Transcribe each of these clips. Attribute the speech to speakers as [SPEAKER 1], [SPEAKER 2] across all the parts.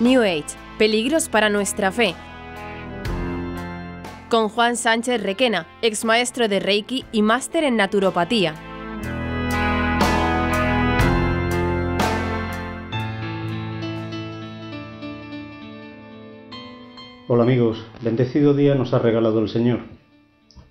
[SPEAKER 1] New Age, peligros para nuestra fe. Con Juan Sánchez Requena, ex maestro de Reiki y máster en naturopatía.
[SPEAKER 2] Hola amigos, bendecido día nos ha regalado el Señor.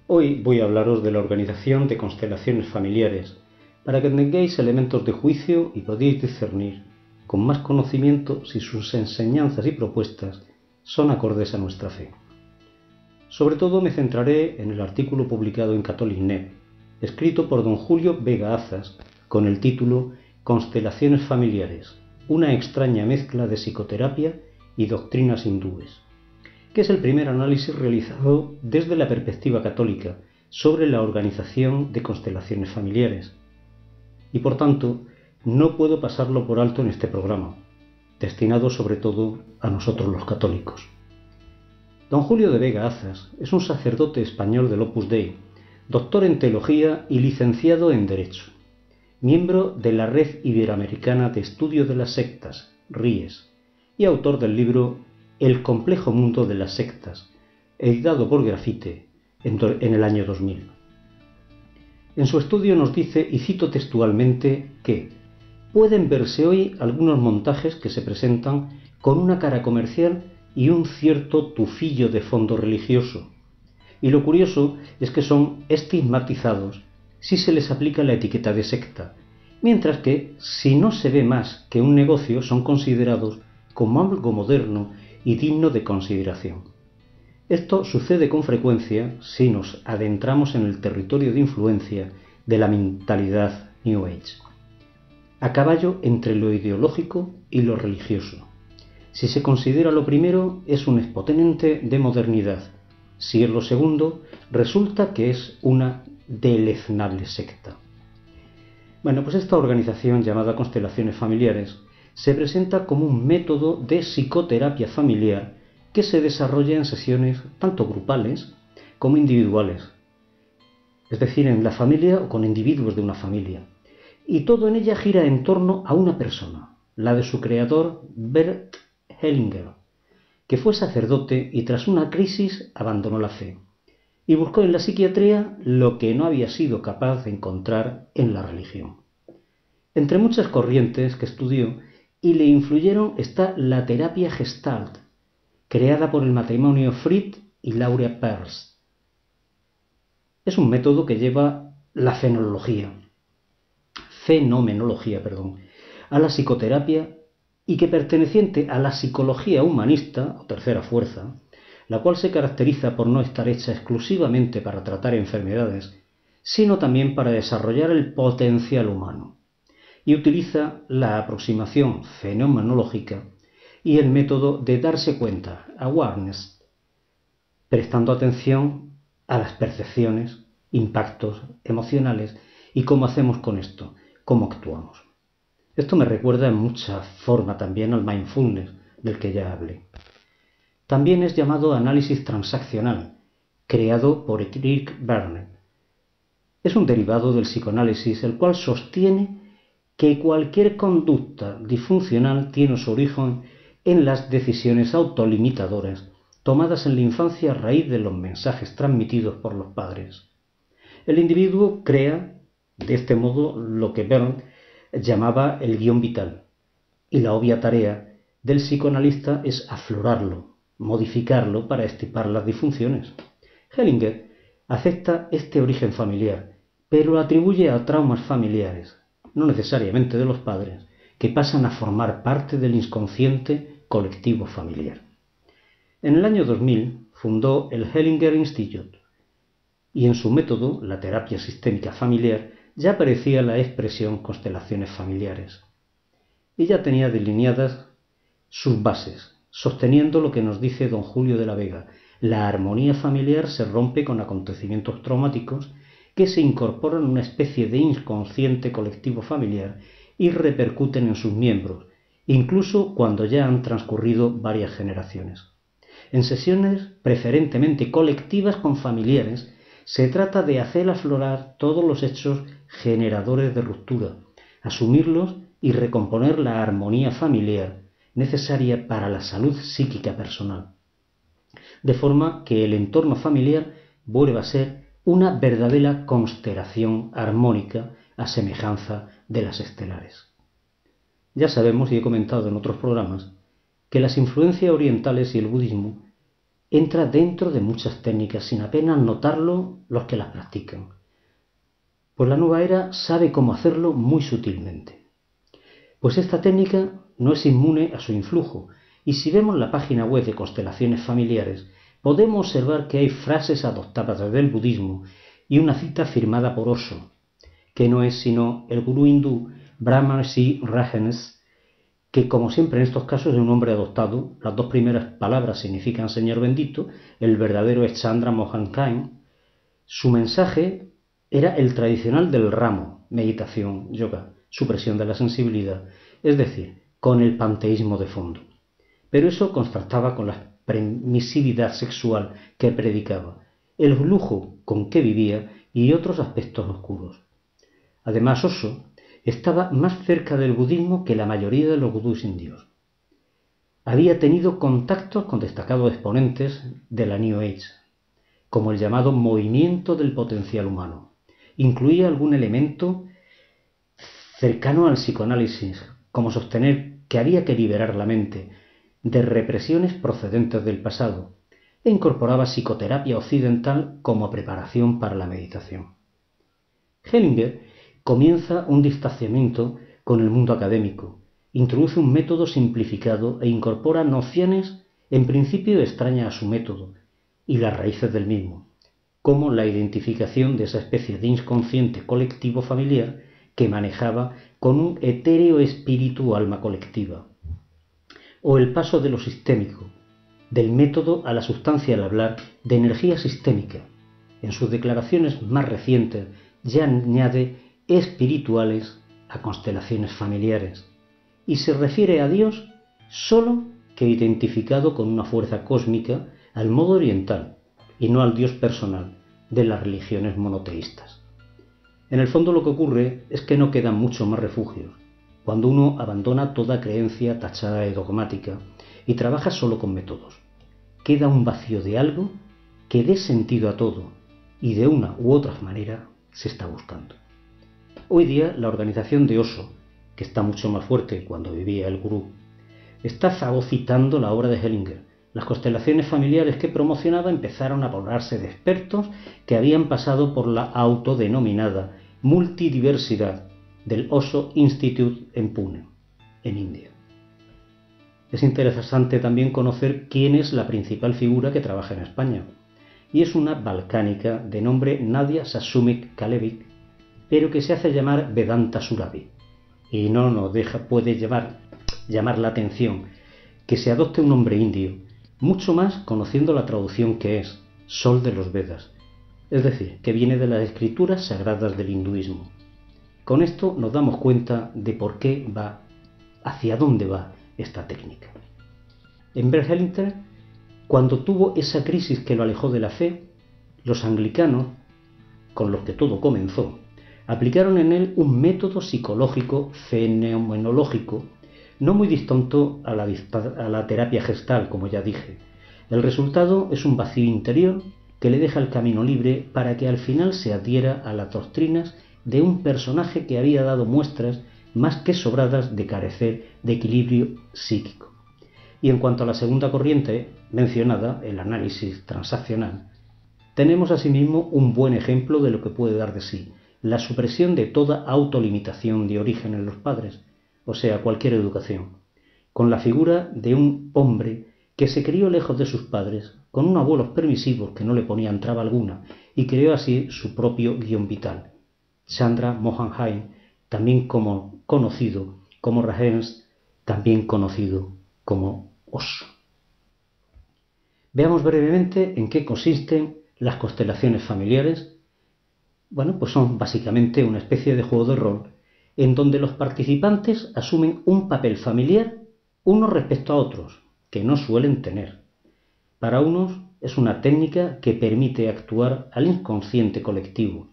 [SPEAKER 2] Hoy voy a hablaros de la organización de constelaciones familiares, para que tengáis elementos de juicio y podáis discernir con más conocimiento si sus enseñanzas y propuestas son acordes a nuestra fe. Sobre todo me centraré en el artículo publicado en Catholic.net, escrito por don Julio Vega Azas, con el título Constelaciones familiares, una extraña mezcla de psicoterapia y doctrinas hindúes, que es el primer análisis realizado desde la perspectiva católica sobre la organización de constelaciones familiares. Y por tanto, no puedo pasarlo por alto en este programa, destinado sobre todo a nosotros los católicos. Don Julio de Vega Azas es un sacerdote español del Opus Dei, doctor en teología y licenciado en Derecho, miembro de la Red Iberoamericana de Estudio de las Sectas, RIES, y autor del libro El complejo mundo de las sectas, editado por Grafite en el año 2000. En su estudio nos dice, y cito textualmente, que pueden verse hoy algunos montajes que se presentan con una cara comercial y un cierto tufillo de fondo religioso. Y lo curioso es que son estigmatizados si se les aplica la etiqueta de secta, mientras que si no se ve más que un negocio son considerados como algo moderno y digno de consideración. Esto sucede con frecuencia si nos adentramos en el territorio de influencia de la mentalidad New Age, a caballo entre lo ideológico y lo religioso. Si se considera lo primero, es un exponente de modernidad. Si es lo segundo, resulta que es una deleznable secta. Bueno, pues esta organización llamada Constelaciones Familiares se presenta como un método de psicoterapia familiar que se desarrolla en sesiones tanto grupales como individuales, es decir, en la familia o con individuos de una familia. Y todo en ella gira en torno a una persona, la de su creador Bert Hellinger, que fue sacerdote y tras una crisis abandonó la fe y buscó en la psiquiatría lo que no había sido capaz de encontrar en la religión. Entre muchas corrientes que estudió y le influyeron está la terapia Gestalt, creada por el matrimonio Fritz y Laura Perls. Es un método que lleva la fenomenología, a la psicoterapia y que perteneciente a la psicología humanista, o tercera fuerza, la cual se caracteriza por no estar hecha exclusivamente para tratar enfermedades, sino también para desarrollar el potencial humano, y utiliza la aproximación fenomenológica y el método de darse cuenta, awareness, prestando atención a las percepciones, impactos emocionales y cómo hacemos con esto, cómo actuamos. Esto me recuerda en mucha forma también al mindfulness, del que ya hablé. También es llamado análisis transaccional, creado por Eric Berne. Es un derivado del psicoanálisis, el cual sostiene que cualquier conducta disfuncional tiene su origen en las decisiones autolimitadoras tomadas en la infancia a raíz de los mensajes transmitidos por los padres. El individuo crea, de este modo, lo que Berne llamaba el guión vital, y la obvia tarea del psicoanalista es aflorarlo, modificarlo para extirpar las disfunciones. Hellinger acepta este origen familiar, pero lo atribuye a traumas familiares, no necesariamente de los padres, que pasan a formar parte del inconsciente colectivo familiar. En el año 2000 fundó el Hellinger Institute y en su método, la terapia sistémica familiar, ya aparecía la expresión constelaciones familiares y ya tenía delineadas sus bases, sosteniendo lo que nos dice don Julio de la Vega: la armonía familiar se rompe con acontecimientos traumáticos que se incorporan en una especie de inconsciente colectivo familiar y repercuten en sus miembros, incluso cuando ya han transcurrido varias generaciones. En sesiones preferentemente colectivas con familiares, se trata de hacer aflorar todos los hechos generadores de ruptura, asumirlos y recomponer la armonía familiar necesaria para la salud psíquica personal, de forma que el entorno familiar vuelve a ser una verdadera constelación armónica a semejanza de las estelares. Ya sabemos, y he comentado en otros programas, que las influencias orientales y el budismo entra dentro de muchas técnicas sin apenas notarlo los que las practican, pues la nueva era sabe cómo hacerlo muy sutilmente. Pues esta técnica no es inmune a su influjo, y si vemos la página web de constelaciones familiares, podemos observar que hay frases adoptadas del budismo y una cita firmada por Osho, que no es sino el gurú hindú Brahmarshi Rajanesh, que como siempre en estos casos es un hombre adoptado. Las dos primeras palabras significan Señor bendito, el verdadero es Chandra Mohan Khaim. Su mensaje era el tradicional del ramo, meditación, yoga, supresión de la sensibilidad, es decir, con el panteísmo de fondo. Pero eso contrastaba con la permisividad sexual que predicaba, el lujo con que vivía y otros aspectos oscuros. Además, Osho estaba más cerca del budismo que la mayoría de los gurús indios. Había tenido contactos con destacados exponentes de la New Age, como el llamado movimiento del potencial humano. Incluía algún elemento cercano al psicoanálisis, como sostener que había que liberar la mente de represiones procedentes del pasado, e incorporaba psicoterapia occidental como preparación para la meditación. Hellinger comienza un distanciamiento con el mundo académico, introduce un método simplificado e incorpora nociones en principio extrañas a su método y las raíces del mismo, como la identificación de esa especie de inconsciente colectivo familiar que manejaba con un etéreo espíritu o alma colectiva, o el paso de lo sistémico, del método a la sustancia al hablar de energía sistémica. En sus declaraciones más recientes ya añade espirituales a constelaciones familiares y se refiere a Dios solo que identificado con una fuerza cósmica al modo oriental y no al Dios personal de las religiones monoteístas. En el fondo lo que ocurre es que no quedan muchos más refugios cuando uno abandona toda creencia tachada de dogmática y trabaja solo con métodos. Queda un vacío de algo que dé sentido a todo y de una u otra manera se está buscando. Hoy día la organización de Osho, que está mucho más fuerte que cuando vivía el gurú, está fagocitando la obra de Hellinger. Las constelaciones familiares que promocionaba empezaron a poblarse de expertos que habían pasado por la autodenominada multidiversidad del Osho Institute en Pune, en India. Es interesante también conocer quién es la principal figura que trabaja en España, y es una balcánica de nombre Nadia Sasumik Kalevic, pero que se hace llamar Vedanta Surabi, y no nos puede llamar la atención que se adopte un nombre indio, mucho más conociendo la traducción que es Sol de los Vedas, es decir, que viene de las escrituras sagradas del hinduismo. Con esto nos damos cuenta de por qué va, hacia dónde va esta técnica. En Hellinger, cuando tuvo esa crisis que lo alejó de la fe, los anglicanos, con los que todo comenzó, aplicaron en él un método psicológico fenomenológico no muy distinto a la terapia gestal, como ya dije. El resultado es un vacío interior que le deja el camino libre para que al final se adhiera a las doctrinas de un personaje que había dado muestras más que sobradas de carecer de equilibrio psíquico. Y en cuanto a la segunda corriente mencionada, el análisis transaccional, tenemos asimismo un buen ejemplo de lo que puede dar de sí la supresión de toda autolimitación de origen en los padres, o sea, cualquier educación, con la figura de un hombre que se crió lejos de sus padres, con unos abuelos permisivos que no le ponían traba alguna, y creó así su propio guión vital. Chandra Mohan Khaim, también conocido como Rajanesh, también conocido como Osho. Veamos brevemente en qué consisten las constelaciones familiares. Bueno, pues son básicamente una especie de juego de rol en donde los participantes asumen un papel familiar unos respecto a otros, que no suelen tener. Para unos es una técnica que permite actuar al inconsciente colectivo.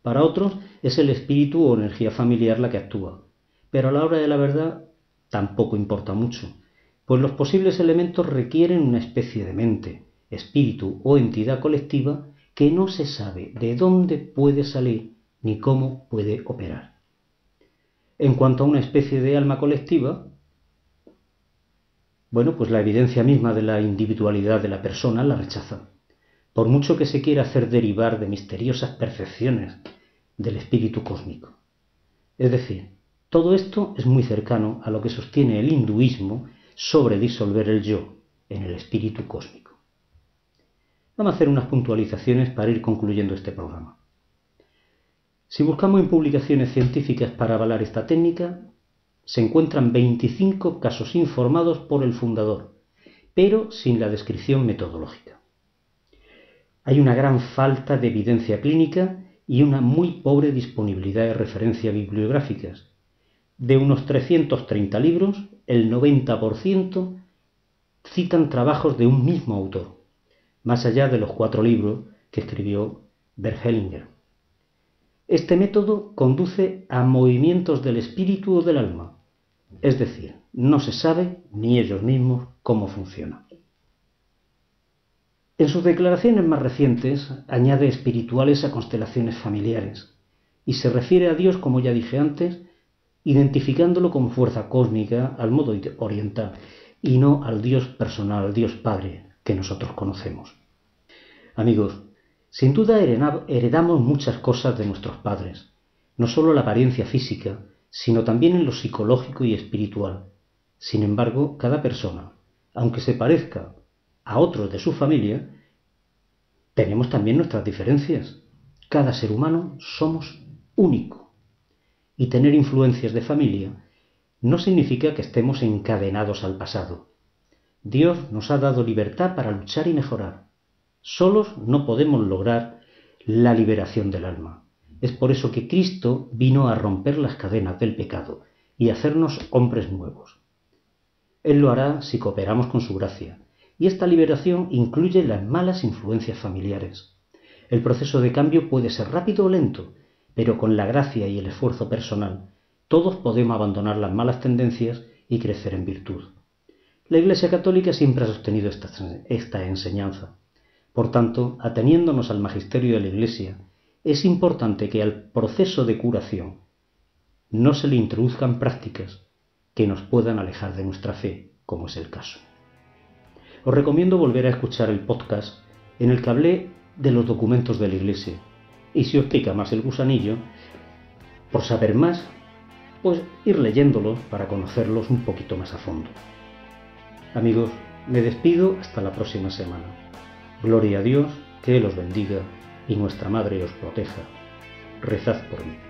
[SPEAKER 2] Para otros es el espíritu o energía familiar la que actúa. Pero a la hora de la verdad tampoco importa mucho, pues los posibles elementos requieren una especie de mente, espíritu o entidad colectiva que no se sabe de dónde puede salir ni cómo puede operar. En cuanto a una especie de alma colectiva, pues la evidencia misma de la individualidad de la persona la rechaza, por mucho que se quiera hacer derivar de misteriosas percepciones del espíritu cósmico. Es decir, todo esto es muy cercano a lo que sostiene el hinduismo sobre disolver el yo en el espíritu cósmico. Vamos a hacer unas puntualizaciones para ir concluyendo este programa. Si buscamos en publicaciones científicas para avalar esta técnica, se encuentran 25 casos informados por el fundador, pero sin la descripción metodológica. Hay una gran falta de evidencia clínica y una muy pobre disponibilidad de referencias bibliográficas. De unos 330 libros, el 90% citan trabajos de un mismo autor, más allá de los 4 libros que escribió Bert Hellinger. Este método conduce a movimientos del espíritu o del alma, es decir, no se sabe ni ellos mismos cómo funciona. En sus declaraciones más recientes añade espirituales a constelaciones familiares y se refiere a Dios, como ya dije antes, identificándolo como fuerza cósmica al modo oriental y no al Dios personal, al Dios Padre que nosotros conocemos. Amigos, sin duda heredamos muchas cosas de nuestros padres, no solo la apariencia física, sino también en lo psicológico y espiritual. Sin embargo, cada persona, aunque se parezca a otros de su familia, tenemos también nuestras diferencias. Cada ser humano somos único. Y tener influencias de familia no significa que estemos encadenados al pasado. Dios nos ha dado libertad para luchar y mejorar. Solos no podemos lograr la liberación del alma. Es por eso que Cristo vino a romper las cadenas del pecado y hacernos hombres nuevos. Él lo hará si cooperamos con su gracia, y esta liberación incluye las malas influencias familiares. El proceso de cambio puede ser rápido o lento, pero con la gracia y el esfuerzo personal, todos podemos abandonar las malas tendencias y crecer en virtud. La Iglesia Católica siempre ha sostenido esta enseñanza. Por tanto, ateniéndonos al magisterio de la Iglesia, es importante que al proceso de curación no se le introduzcan prácticas que nos puedan alejar de nuestra fe, como es el caso. Os recomiendo volver a escuchar el podcast en el que hablé de los documentos de la Iglesia, y si os pica más el gusanillo, por saber más, pues ir leyéndolos para conocerlos un poquito más a fondo. Amigos, me despido hasta la próxima semana. Gloria a Dios, que Él os bendiga y nuestra Madre os proteja. Rezad por mí.